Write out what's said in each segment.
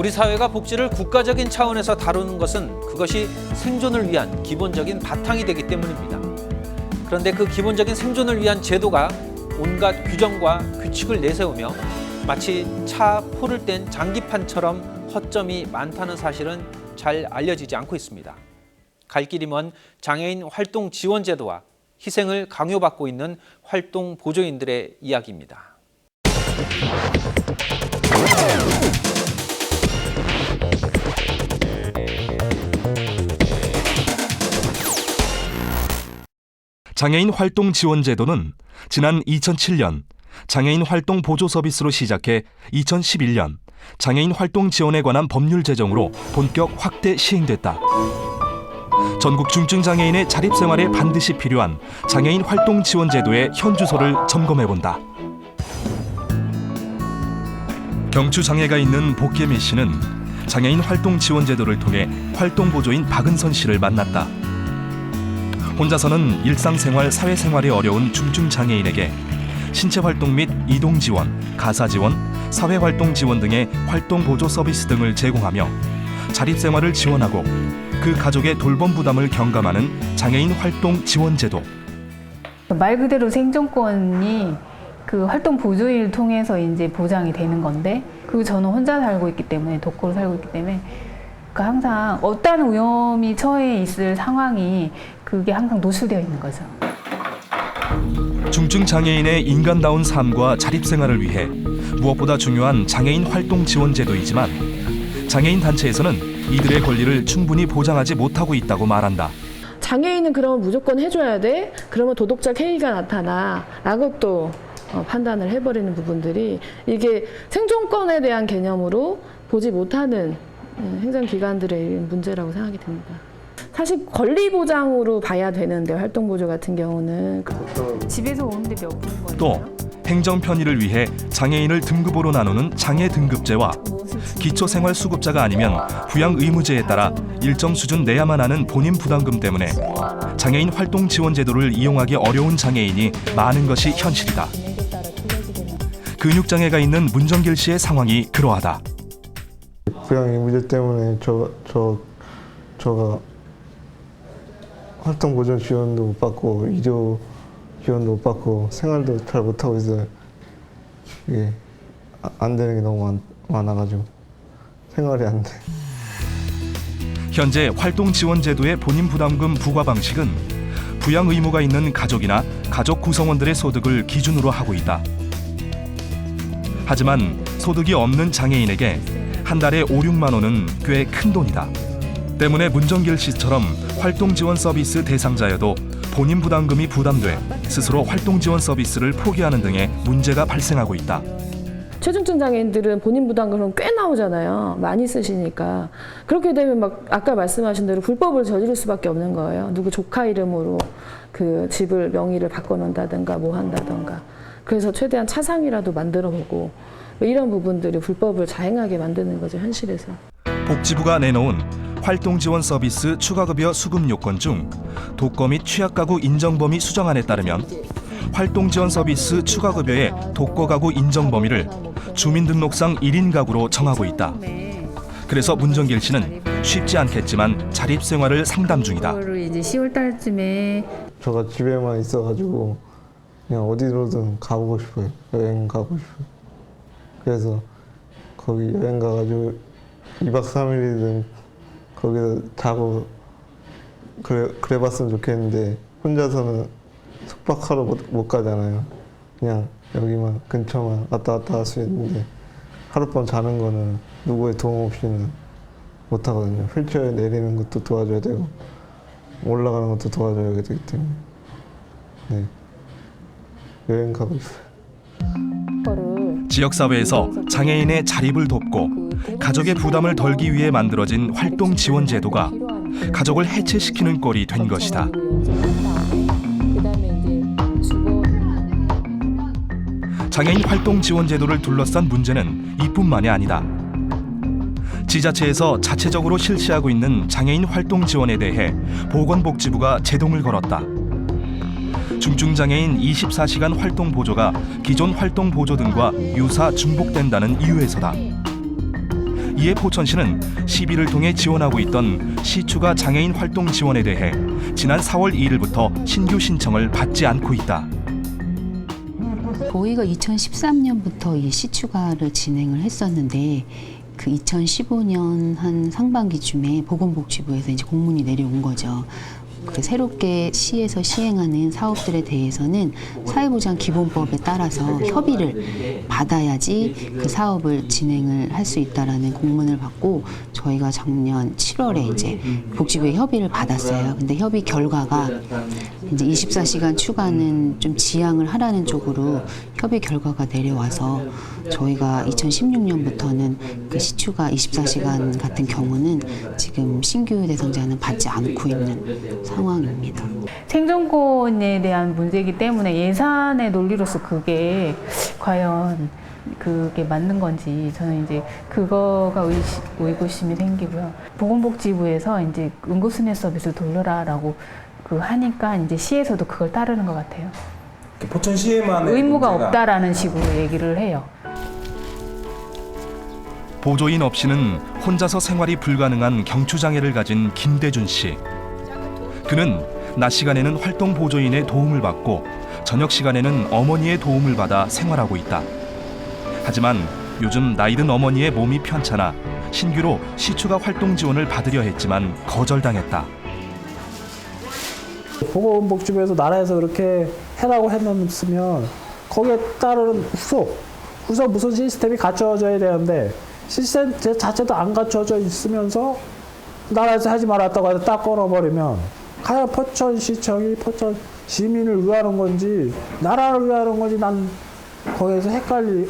우리 사회가 복지를 국가적인 차원에서 다루는 것은 그것이 생존을 위한 기본적인 바탕이 되기 때문입니다. 그런데 그 기본적인 생존을 위한 제도가 온갖 규정과 규칙을 내세우며 마치 차 포를 뗀 장기판처럼 허점이 많다는 사실은 잘 알려지지 않고 있습니다. 갈 길이 먼 장애인 활동 지원 제도와 희생을 강요받고 있는 활동 보조인들의 이야기입니다. 장애인 활동 지원 제도는 지난 2007년 장애인 활동 보조 서비스로 시작해 2011년 장애인 활동 지원에 관한 법률 제정으로 본격 확대 시행됐다. 전국 중증 장애인의 자립 생활에 반드시 필요한 장애인 활동 지원 제도의 현주소를 점검해 본다. 경추 장애가 있는 복계미 씨는 장애인 활동 지원 제도를 통해 활동 보조인 박은선 씨를 만났다. 혼자서는 일상생활, 사회생활이 어려운 중증 장애인에게 신체 활동 및 이동 지원, 가사 지원, 사회활동 지원 등의 활동 보조 서비스 등을 제공하며 자립생활을 지원하고 그 가족의 돌봄 부담을 경감하는 장애인 활동 지원 제도. 말 그대로 생존권이 그 활동 보조인을 통해서 이제 보장이 되는 건데, 그리고 저는 혼자 살고 있기 때문에, 독거로 살고 있기 때문에 항상 어떠한 위험이 처해 있을 상황이 그게 항상 노출되어 있는 거죠. 중증 장애인의 인간다운 삶과 자립생활을 위해 무엇보다 중요한 장애인 활동 지원 제도이지만 장애인 단체에서는 이들의 권리를 충분히 보장하지 못하고 있다고 말한다. 장애인은 그러면 무조건 해줘야 돼? 그러면 도덕적 해이가 나타나 라고 또 판단을 해버리는 부분들이, 이게 생존권에 대한 개념으로 보지 못하는 행정기관들의 문제라고 생각이 듭니다. 사실 권리 보장으로 봐야 되는데, 활동보조 같은 경우는 집에서 오는데 몇 분 걸려요? 또 행정 편의를 위해 장애인을 등급으로 나누는 장애 등급제와 기초생활수급자가 아니면 부양 의무제에 따라 일정 수준 내야만 하는 본인 부담금 때문에 장애인 활동 지원 제도를 이용하기 어려운 장애인이 많은 것이 현실이다. 근육장애가 있는 문정길 씨의 상황이 그러하다. 부양 의무제 때문에 저가 활동 보조 지원도 못 받고 의료 지원도 못 받고 생활도 잘 못하고 있어요. 이게 안 되는 게 너무 많아가지고 생활이 안 돼. 현재 활동 지원 제도의 본인 부담금 부과 방식은 부양 의무가 있는 가족이나 가족 구성원들의 소득을 기준으로 하고 있다. 하지만 소득이 없는 장애인에게 한 달에 5, 6만 원은 꽤 큰 돈이다. 때문에 문정길 씨처럼 활동 지원 서비스 대상자여도 본인 부담금이 부담돼 스스로 활동 지원 서비스를 포기하는 등의 문제가 발생하고 있다. 최중증 장애인들은 본인 부담금은 꽤 나오잖아요. 많이 쓰시니까. 그렇게 되면 막 아까 말씀하신 대로 불법을 저지를 수밖에 없는 거예요. 누구 조카 이름으로 그 집을 명의를 바꿔놓는다든가 뭐 한다든가. 그래서 최대한 차상이라도 만들어 보고 이런 부분들이 불법을 자행하게 만드는 거죠, 현실에서. 복지부가 내놓은 활동 지원 서비스 추가급여 수급 요건 중 독거 및 취약가구 인정범위 수정안에 따르면 활동 지원 서비스 추가급여의 독거 가구 인정 범위를 주민등록상 1인 가구로 정하고 있다. 그래서 문정길 씨는 쉽지 않겠지만 자립생활을 상담 중이다. 이제 10월 달쯤에 저가 집에만 있어가지고 그냥 어디로든 가보고 싶어요. 여행 가고 싶어요. 그래서 거기 여행 가가지고 2박 3일이든 거기서 자고 그래 봤으면 좋겠는데, 혼자서는 숙박하러 못 가잖아요. 그냥 여기만 근처만 왔다 갔다 할 수 있는데 하룻밤 자는 거는 누구의 도움 없이는 못 하거든요. 휠체어에 내리는 것도 도와줘야 되고 올라가는 것도 도와줘야 되기 때문에 네, 여행 가고 싶어요. 지역사회에서 장애인의 자립을 돕고 가족의 부담을 덜기 위해 만들어진 활동 지원 제도가 가족을 해체시키는 꼴이 된 것이다. 장애인 활동 지원 제도를 둘러싼 문제는 이뿐만이 아니다. 지자체에서 자체적으로 실시하고 있는 장애인 활동 지원에 대해 보건복지부가 제동을 걸었다. 중증장애인 24시간 활동 보조가 기존 활동 보조 등과 유사 중복된다는 이유에서다. 이에 포천시는 시비를 통해 지원하고 있던 시추가 장애인 활동 지원에 대해 지난 4월 2일부터 신규 신청을 받지 않고 있다. 저희가 2013년부터 이 시추가를 진행을 했었는데 그 2015년 한 상반기쯤에 보건복지부에서 이제 공문이 내려온 거죠. 그 새롭게 시에서 시행하는 사업들에 대해서는 사회보장기본법에 따라서 협의를 받아야지 그 사업을 진행을 할 수 있다라는 공문을 받고 저희가 작년 7월에 이제 복지부에 협의를 받았어요. 근데 협의 결과가 이제 24시간 추가는 좀 지양을 하라는 쪽으로 협의 결과가 내려와서 저희가 2016년부터는 그 시추가 24시간 같은 경우는 지금 신규 대상자는 받지 않고 있는 상황입니다. 생존권에 대한 문제이기 때문에 예산의 논리로서 그게 과연 그게 맞는 건지 저는 이제 그거가 의구심이 생기고요. 보건복지부에서 이제 응급수면 서비스 돌려라라고 그 하니까 이제 시에서도 그걸 따르는 것 같아요. 포천시에만 의무가 없다라는 식으로 얘기를 해요. 보조인 없이는 혼자서 생활이 불가능한 경추장애를 가진 김대준 씨. 그는 낮 시간에는 활동 보조인의 도움을 받고 저녁 시간에는 어머니의 도움을 받아 생활하고 있다. 하지만 요즘 나이든 어머니의 몸이 편찮아 신규로 시추가 활동 지원을 받으려 했지만 거절당했다. 보건복지부에서 나라에서 그렇게 해라고 해놓으면 거기에 따르는 후속 무슨 시스템이 갖춰져야 되는데 시스템 자체도 안 갖춰져 있으면서 나라에서 하지 말았다고 해서 딱 끊어버리면 과연 포천시청이 포천 시민을 위하는 건지 나라를 위하는 건지 난 거기에서 헷갈려.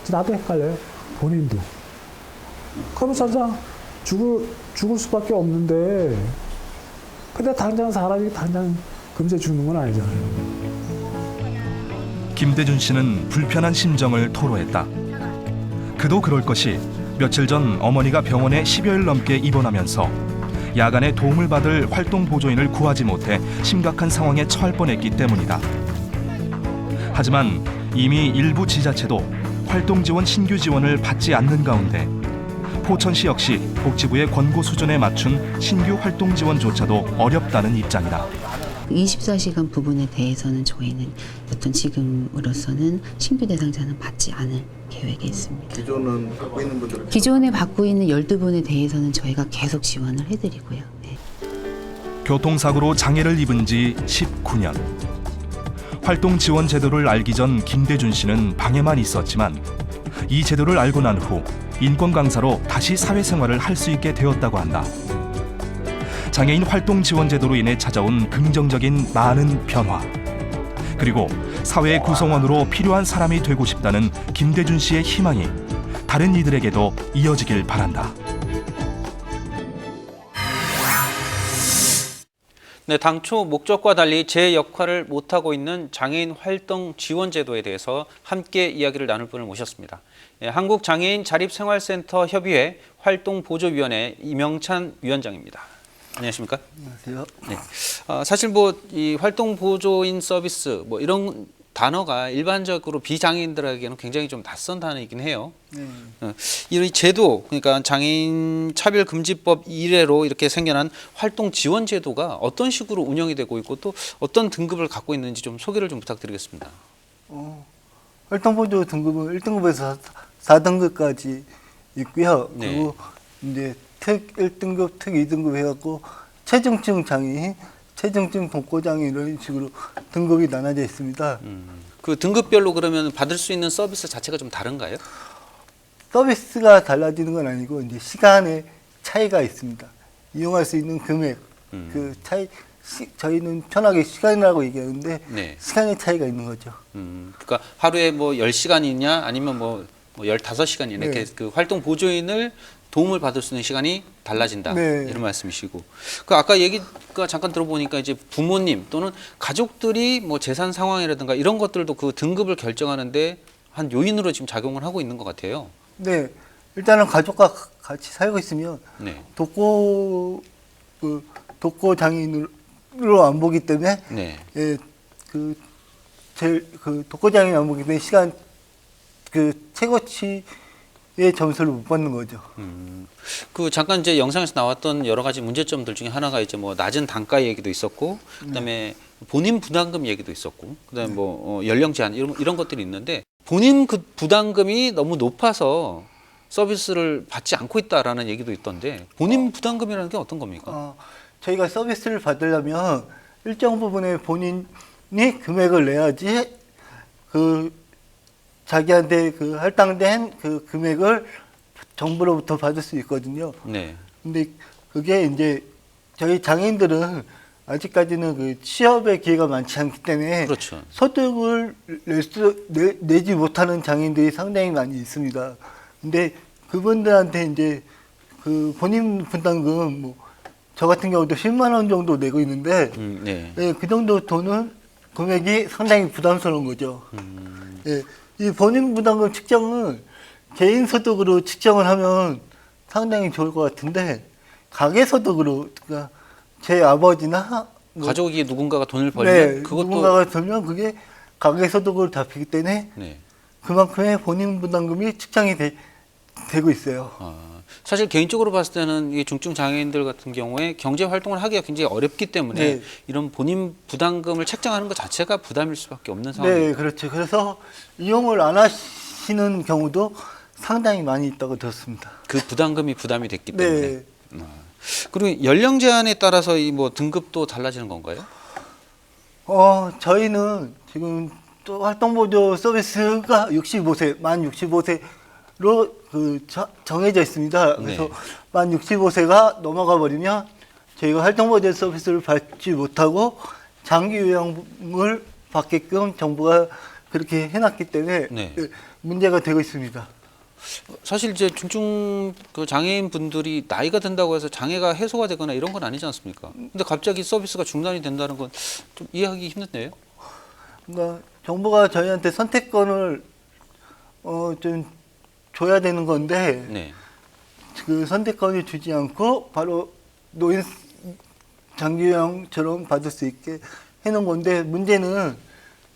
나도 헷갈려요. 본인도. 그러면서 항상 죽을 수밖에 없는데 근데 당장 사람이 금세 죽는 건 아니잖아요. 김대준 씨는 불편한 심정을 토로했다. 그도 그럴 것이 며칠 전 어머니가 병원에 10여일 넘게 입원하면서 야간에 도움을 받을 활동 보조인을 구하지 못해 심각한 상황에 처할 뻔했기 때문이다. 하지만 이미 일부 지자체도 활동 지원 신규 지원을 받지 않는 가운데 포천시 역시 복지부의 권고 수준에 맞춘 신규 활동 지원조차도 어렵다는 입장이다. 24시간 부분에 대해서는 저희는 어떤 지금으로서는 신규 대상자는 받지 않을 계획에 있습니다. 기존은 갖고 있는 분들은 기존에 받고 있는 12분에 대해서는 저희가 계속 지원을 해드리고요. 네. 교통사고로 장애를 입은 지 19년. 활동 지원 제도를 알기 전 김대준 씨는 방에만 있었지만 이 제도를 알고 난 후 인권 강사로 다시 사회생활을 할 수 있게 되었다고 한다. 장애인 활동 지원 제도로 인해 찾아온 긍정적인 많은 변화. 그리고 사회의 구성원으로 필요한 사람이 되고 싶다는 김대준 씨의 희망이 다른 이들에게도 이어지길 바란다. 네, 당초 목적과 달리 제 역할을 못하고 있는 장애인 활동 지원 제도에 대해서 함께 이야기를 나눌 분을 모셨습니다. 한국장애인 자립생활센터 협의회 활동보조위원회 이명찬 위원장입니다. 안녕하십니까? 안녕하세요. 네. 사실 이 활동보조인 서비스 이런 단어가 일반적으로 비장애인들에게는 굉장히 좀 낯선 단어이긴 해요. 이 제도, 그러니까 장애인 차별금지법 이래로 이렇게 생겨난 활동 지원 제도가 어떤 식으로 운영이 되고 있고 또 어떤 등급을 갖고 있는지 좀 소개를 좀 부탁드리겠습니다. 활동보조 등급은 1등급에서 4등급까지 있고요. 네. 그리고 이제 특 1등급, 특 2등급 해갖고 체중증 장애인, 체중증 독고장애 이런 식으로 등급이 나눠져 있습니다. 그 등급별로 그러면 받을 수 있는 서비스 자체가 좀 다른가요? 서비스가 달라지는 건 아니고 이제 시간의 차이가 있습니다. 이용할 수 있는 금액, 그 차이, 저희는 편하게 시간이라고 얘기하는데 네. 시간의 차이가 있는 거죠. 그러니까 하루에 10시간이냐 아니면 15시간이냐 이렇게 네. 그 활동 보조인을 도움을 받을 수 있는 시간이 달라진다. 네. 이런 말씀이시고. 그 아까 얘기가 잠깐 들어보니까 이제 부모님 또는 가족들이 재산 상황이라든가 이런 것들도 그 등급을 결정하는데 한 요인으로 지금 작용을 하고 있는 것 같아요. 네. 일단은 가족과 같이 살고 있으면 네. 독고 장애인으로 안 보기 때문에 네. 예, 독고 장애인 안 보기 때문에 시간 최고치 점수를 못 받는 거죠. 그 잠깐 이제 영상에서 나왔던 여러 가지 문제점들 중에 하나가 이제 뭐 낮은 단가 얘기도 있었고, 그다음에 본인 부담금 얘기도 있었고, 그다음에 뭐 연령 제한 이런 것들이 있는데 본인 그 부담금이 너무 높아서 서비스를 받지 않고 있다라는 얘기도 있던데 본인 부담금이라는 게 어떤 겁니까? 저희가 서비스를 받으려면 일정 부분의 본인이 금액을 내야지 그 자기한테 그 할당된 그 금액을 정부로부터 받을 수 있거든요. 네. 근데 그게 이제 저희 장애인들은 아직까지는 그 취업의 기회가 많지 않기 때문에 그렇죠. 소득을 내지 못하는 장애인들이 상당히 많이 있습니다. 근데 그분들한테 이제 그 본인 분담금 뭐 저 같은 경우도 10만 원 정도 내고 있는데 네. 예, 그 정도 돈은 금액이 상당히 부담스러운 거죠. 예, 이 본인 부담금 측정은 개인 소득으로 측정을 하면 상당히 좋을 것 같은데 가계 소득으로 그러니까 제 아버지나 가족이 누군가가 돈을 벌면 네, 그것도 누군가가 들면 그게 가계 소득으로 잡히기 때문에 네. 그만큼의 본인 부담금이 측정이 되고 있어요. 사실 개인적으로 봤을 때는 이 중증 장애인들 같은 경우에 경제 활동을 하기가 굉장히 어렵기 때문에 네. 이런 본인 부담금을 책정하는 것 자체가 부담일 수밖에 없는 상황입니다. 네, 그렇죠. 그래서 이용을 안 하시는 경우도 상당히 많이 있다고 들었습니다. 그 부담금이 부담이 됐기 때문에. 네. 그리고 연령 제한에 따라서 이 뭐 등급도 달라지는 건가요? 저희는 지금 또 활동보조 서비스가 65세, 만 65세로 정해져 있습니다. 그래서 네. 만 65세가 넘어가 버리면 저희가 활동보조 서비스를 받지 못하고 장기 요양을 받게끔 정부가 그렇게 해놨기 때문에 네. 문제가 되고 있습니다. 사실 이제 중증 그 장애인 분들이 나이가 든다고 해서 장애가 해소가 되거나 이런 건 아니지 않습니까? 근데 갑자기 서비스가 중단이 된다는 건 좀 이해하기 힘든데요? 그러니까 정부가 저희한테 선택권을 좀 줘야 되는 건데 네. 그 선택권을 주지 않고 바로 노인 장기요양처럼 받을 수 있게 해놓은 건데 문제는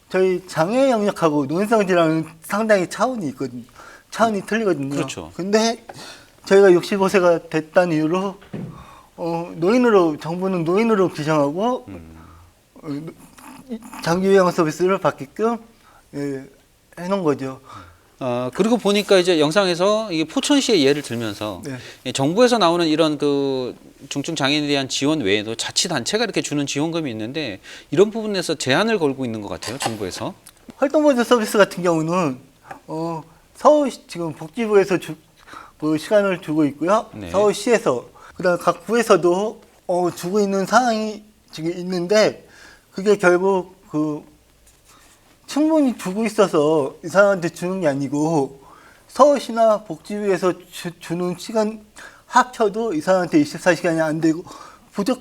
저희 장애 영역하고 노인성 질환은 상당히 차원이 있거든요. 차원이 틀리거든요. 그렇죠. 근데 저희가 65세가 됐다는 이유로 정부는 노인으로 규정하고 장기요양 서비스를 받게끔 해놓은 거죠. 그리고 보니까 이제 영상에서 이게 포천시의 예를 들면서 네. 정부에서 나오는 이런 그 중증 장애인에 대한 지원 외에도 자치단체가 이렇게 주는 지원금이 있는데 이런 부분에서 제한을 걸고 있는 것 같아요, 정부에서. 활동보조 서비스 같은 경우는 서울시 지금 복지부에서 그 시간을 주고 있고요. 네. 서울시에서 그다음 각 구에서도 주고 있는 상황이 지금 있는데 그게 결국 그 충분히 주고 있어서 이 사람한테 주는 게 아니고 서울시나 복지부에서 주는 시간 합쳐도 이 사람한테 24시간이 안 되고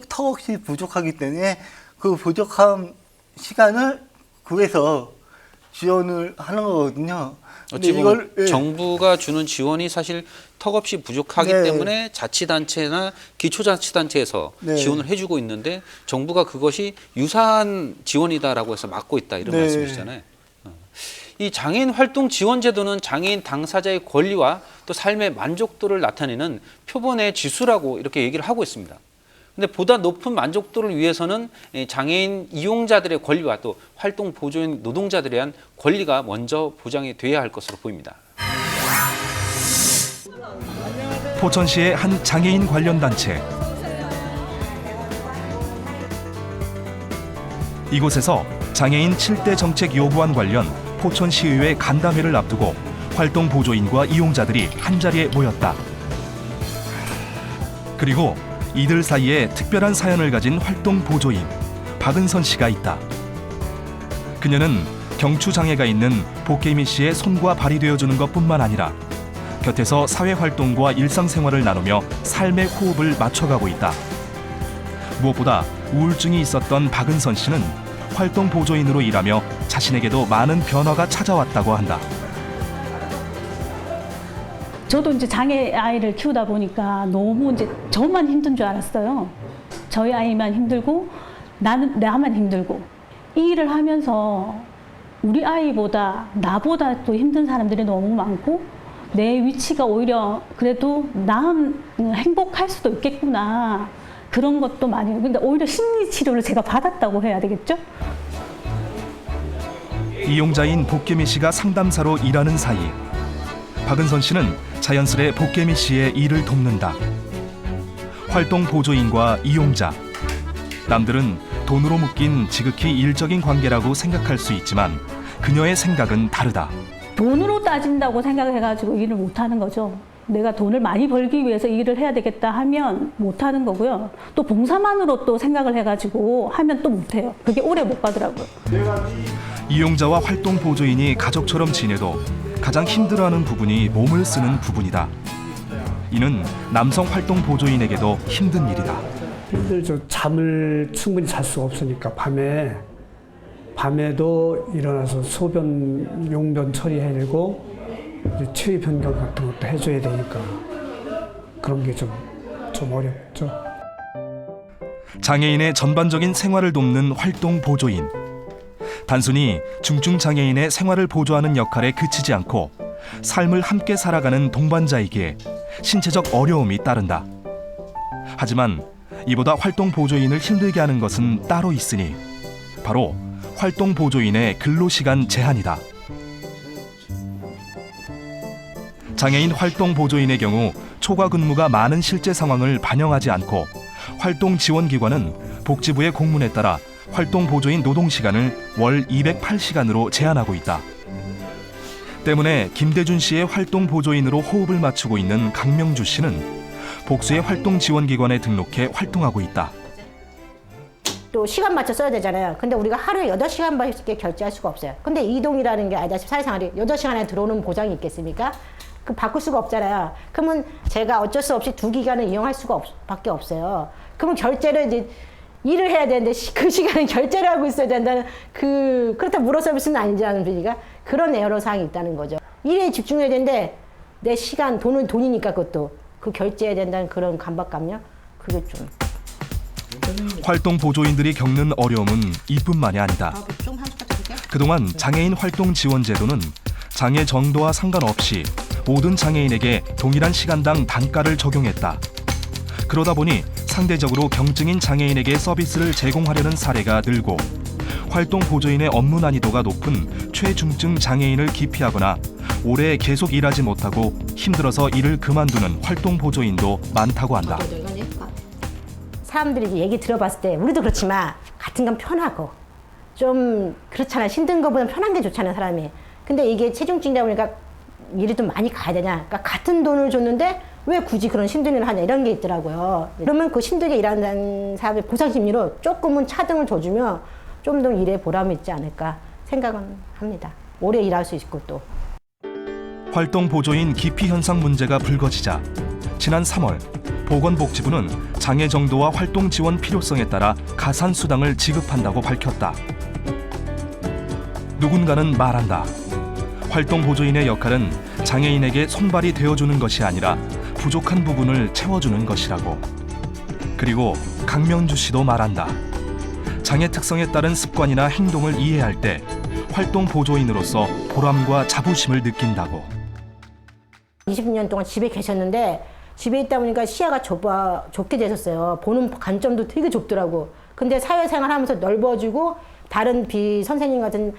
턱없이 부족하기 때문에 그 부족한 시간을 구해서 지원을 하는 거거든요. 어찌 보면 정부가 주는 지원이 사실 턱없이 부족하기 네. 때문에 자치단체나 기초자치단체에서 네. 지원을 해주고 있는데 정부가 그것이 유사한 지원이다라고 해서 막고 있다 이런 네. 말씀이시잖아요. 이 장애인 활동 지원 제도는 장애인 당사자의 권리와 또 삶의 만족도를 나타내는 표본의 지수라고 이렇게 얘기를 하고 있습니다. 근데 보다 높은 만족도를 위해서는 장애인 이용자들의 권리와 또 활동 보조인 노동자들에 대한 권리가 먼저 보장이 돼야 할 것으로 보입니다. 포천시의 한 장애인 관련 단체. 이곳에서 장애인 7대 정책 요구안 관련 포천시의회 간담회를 앞두고 활동 보조인과 이용자들이 한자리에 모였다. 그리고 이들 사이에 특별한 사연을 가진 활동 보조인 박은선 씨가 있다. 그녀는 경추 장애가 있는 복개미 씨의 손과 발이 되어주는 것뿐만 아니라 곁에서 사회 활동과 일상생활을 나누며 삶의 호흡을 맞춰가고 있다. 무엇보다 우울증이 있었던 박은선 씨는 활동 보조인으로 일하며 자신에게도 많은 변화가 찾아왔다고 한다. 저도 이제 장애 아이를 키우다 보니까 너무 이제 저만 힘든 줄 알았어요. 저희 아이만 힘들고 나만 힘들고 이 일을 하면서 우리 아이보다 나보다 또 힘든 사람들이 너무 많고 내 위치가 오히려 그래도 나은 행복할 수도 있겠구나. 그런 것도 많이. 그러니까 오히려 심리 치료를 제가 받았다고 해야 되겠죠? 이용자인 복개미 씨가 상담사로 일하는 사이 박은선 씨는 자연스레 복개미 씨의 일을 돕는다. 활동 보조인과 이용자. 남들은 돈으로 묶인 지극히 일적인 관계라고 생각할 수 있지만 그녀의 생각은 다르다. 돈으로 따진다고 생각해가지고 일을 못하는 거죠. 내가 돈을 많이 벌기 위해서 일을 해야 되겠다 하면 못하는 거고요. 또 봉사만으로 또 생각을 해가지고 하면 또 못해요. 그게 오래 못 가더라고요. 이용자와 활동 보조인이 가족처럼 지내도 가장 힘들어하는 부분이 몸을 쓰는 부분이다. 이는 남성 활동 보조인에게도 힘든 일이다. 힘들죠. 잠을 충분히 잘 수가 없으니까 밤에도 일어나서 소변, 용변 처리해야 되고 이제 치의 변경 같은 것도 해줘야 되니까 그런 게 좀 어렵죠. 장애인의 전반적인 생활을 돕는 활동 보조인. 단순히 중증 장애인의 생활을 보조하는 역할에 그치지 않고 삶을 함께 살아가는 동반자이기에 신체적 어려움이 따른다. 하지만 이보다 활동 보조인을 힘들게 하는 것은 따로 있으니 바로 활동 보조인의 근로시간 제한이다. 장애인 활동 보조인의 경우 초과 근무가 많은 실제 상황을 반영하지 않고 활동지원기관은 복지부의 공문에 따라 활동 보조인 노동시간을 월 208시간으로 제한하고 있다. 때문에 김대준 씨의 활동 보조인으로 호흡을 맞추고 있는 강명주 씨는 복수의 활동지원기관에 등록해 활동하고 있다. 또 시간 맞춰 써야 되잖아요. 근데 우리가 하루에 8시간밖에 결제할 수가 없어요. 근데 이동이라는 게 아시다시피 사회생활이 8시간에 들어오는 보장이 있겠습니까? 그 바꿀 수가 없잖아요. 그러면 제가 어쩔 수 없이 2기간을 이용할 수가 밖에 없어요. 그러면 결제를 이제 일을 해야 되는데 그 시간에 결제를 하고 있어야 된다는 그렇다 무료 서비스는 아니지 않습니까? 그런 애로사항이 있다는 거죠. 일에 집중해야 되는데 내 시간, 돈이니까 그것도 그 결제해야 된다는 그런 강박감요? 그게 좀. 활동 보조인들이 겪는 어려움은 이뿐만이 아니다. 그동안 장애인 활동 지원 제도는 장애 정도와 상관없이 모든 장애인에게 동일한 시간당 단가를 적용했다. 그러다 보니 상대적으로 경증인 장애인에게 서비스를 제공하려는 사례가 늘고 활동 보조인의 업무 난이도가 높은 최중증 장애인을 기피하거나 오래 계속 일하지 못하고 힘들어서 일을 그만두는 활동 보조인도 많다고 한다. 사람들이 얘기 들어봤을 때 우리도 그렇지만 같은 건 편하고 좀 그렇잖아. 힘든 것보다 편한 게 좋잖아 사람이. 근데 이게 체중증이다 보니까 일이 좀 많이 가야 되냐. 그러니까 같은 돈을 줬는데 왜 굳이 그런 힘든 일을 하냐 이런 게 있더라고요. 그러면 그 힘들게 일하는 사람의 보상 심리로 조금은 차등을 줘주면 좀 더 일에 보람이 있지 않을까 생각은 합니다. 오래 일할 수 있고 또. 활동 보조인 기피 현상 문제가 불거지자 지난 3월 보건복지부는 장애 정도와 활동 지원 필요성에 따라 가산 수당을 지급한다고 밝혔다. 누군가는 말한다. 활동 보조인의 역할은 장애인에게 손발이 되어주는 것이 아니라 부족한 부분을 채워주는 것이라고. 그리고 강명주 씨도 말한다. 장애 특성에 따른 습관이나 행동을 이해할 때 활동 보조인으로서 보람과 자부심을 느낀다고. 20년 동안 집에 계셨는데 집에 있다 보니까 시야가 좁게 되셨어요. 보는 관점도 되게 좁더라고. 근데 사회생활 하면서 넓어지고 다른 선생님 같은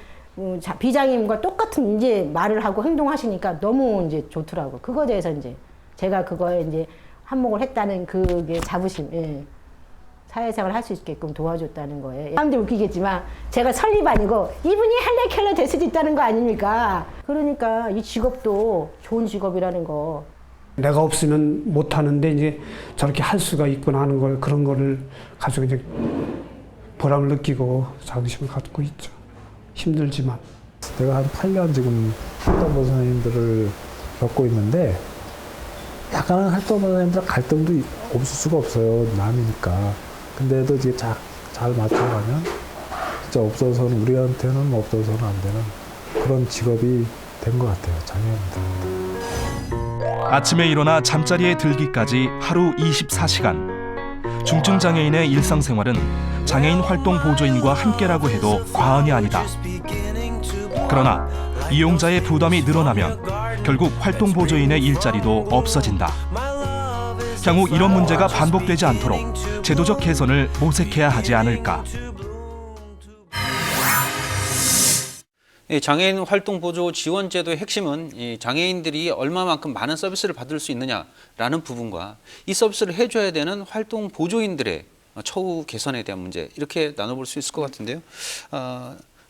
비장애인과 똑같은 이제 말을 하고 행동하시니까 너무 이제 좋더라고. 그거에 대해서 이제 제가 그거에 이제 한몫을 했다는 그게 자부심. 예. 사회생활 할 수 있게끔 도와줬다는 거예요. 사람들이 웃기겠지만 제가 설립 아니고 이분이 헬레켈레 될 수도 있다는 거 아닙니까? 그러니까 이 직업도 좋은 직업이라는 거. 내가 없으면 못 하는데 이제 저렇게 할 수가 있구나 하는 걸 그런 거를 가지고 이제 보람을 느끼고 자부심을 갖고 있죠. 힘들지만. 내가 한 8년 지금 활동보 선생님들을 겪고 있는데 약간은 활동보 선생님들 갈등도 없을 수가 없어요. 남이니까. 근데도 이제 잘 맞춰가면 진짜 없어서는 우리한테는 없어서는 안 되는 그런 직업이 된 것 같아요. 장애인들. 아침에 일어나 잠자리에 들기까지 하루 24시간. 중증 장애인의 일상생활은 장애인 활동 보조인과 함께라고 해도 과언이 아니다. 그러나 이용자의 부담이 늘어나면 결국 활동보조인의 일자리도 없어진다. 향후 이런 문제가 반복되지 않도록 제도적 개선을 모색해야 하지 않을까. 장애인 활동 보조 지원 제도의 핵심은 이 장애인들이 얼마만큼 많은 서비스를 받을 수 있느냐라는 부분과 이 서비스를 해줘야 되는 활동 보조인들의 처우 개선에 대한 문제, 이렇게 나눠볼 수 있을 것 같은데요.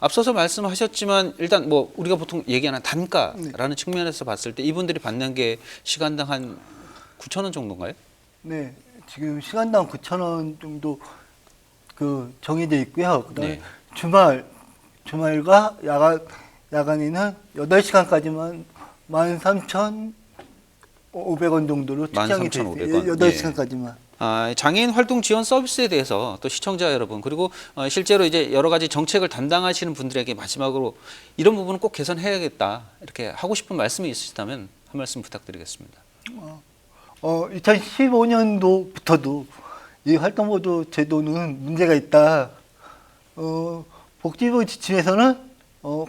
앞서서 말씀하셨지만 일단 뭐 우리가 보통 얘기하는 단가라는 측면에서 봤을 때 이분들이 받는 게 시간당 한 9,000원 정도인가요? 네, 지금 시간당 9,000원 정도 그 정해져 있고요. 그다음에 주말과 야간에는 8시간까지만 13,500원 정도로 측정이 돼 있어요. 8시간까지만. 장애인 활동 지원 서비스에 대해서 또 시청자 여러분, 그리고 실제로 이제 여러 가지 정책을 담당하시는 분들에게 마지막으로 이런 부분은 꼭 개선해야겠다, 이렇게 하고 싶은 말씀이 있으시다면 한 말씀 부탁드리겠습니다. 2015년도부터도 이 활동보조 제도는 문제가 있다. 복지부 지침에서는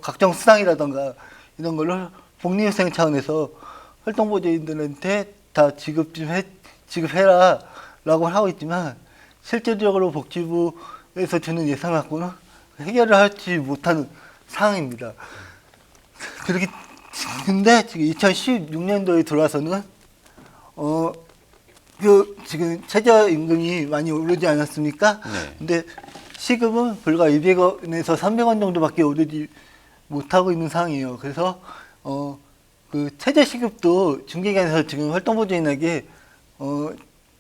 각종 수당이라던가 이런 걸로 복리후생 차원에서 활동보조인들한테 다 지급해라 라고 하고 있지만, 실질적으로 복지부에서 주는 예산 갖고는 해결을 하지 못하는 상황입니다. 근데 지금 2016년도에 들어와서는 지금 최저임금이 많이 오르지 않았습니까? 네. 근데 시급은 불과 200원에서 300원 정도밖에 오르지 못하고 있는 상황이에요. 그래서 그 최저시급도 중개기관에서 지금 활동보조인에게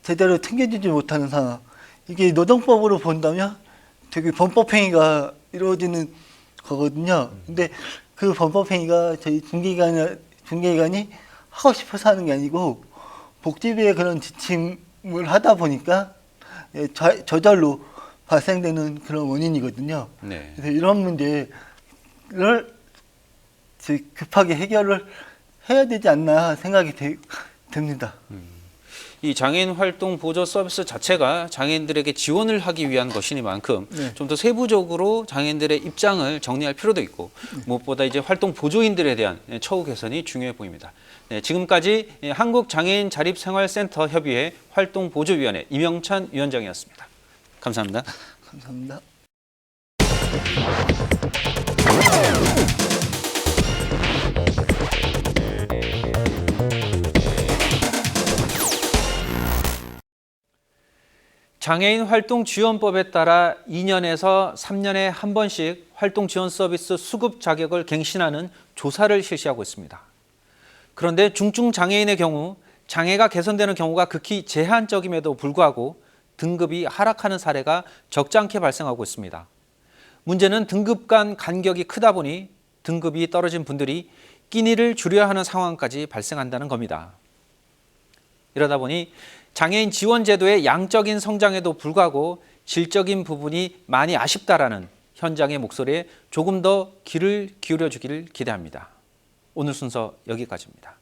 제대로 챙겨주지 못하는 상황. 이게 노동법으로 본다면 되게 범법행위가 이루어지는 거거든요. 근데 그 범법행위가 저희 중개기관이 하고 싶어서 하는 게 아니고 복지부의 그런 지침을 하다 보니까 저절로 발생되는 그런 원인이거든요. 네. 그래서 이런 문제를 급하게 해결을 해야 되지 않나 생각이 듭니다. 이 장애인 활동 보조 서비스 자체가 장애인들에게 지원을 하기 위한 것이니만큼 좀 더 세부적으로 장애인들의 입장을 정리할 필요도 있고, 무엇보다 이제 활동 보조인들에 대한 처우 개선이 중요해 보입니다. 네, 지금까지 한국장애인자립생활센터 협의회 활동보조위원회 이명찬 위원장이었습니다. 감사합니다. 감사합니다. 장애인 활동 지원법에 따라 2년에서 3년에 한 번씩 활동 지원 서비스 수급 자격을 갱신하는 조사를 실시하고 있습니다. 그런데 중증 장애인의 경우 장애가 개선되는 경우가 극히 제한적임에도 불구하고 등급이 하락하는 사례가 적지 않게 발생하고 있습니다. 문제는 등급 간 간격이 크다 보니 등급이 떨어진 분들이 끼니를 줄여야 하는 상황까지 발생한다는 겁니다. 이러다 보니 장애인 지원 제도의 양적인 성장에도 불구하고 질적인 부분이 많이 아쉽다라는 현장의 목소리에 조금 더 귀를 기울여 주기를 기대합니다. 오늘 순서 여기까지입니다.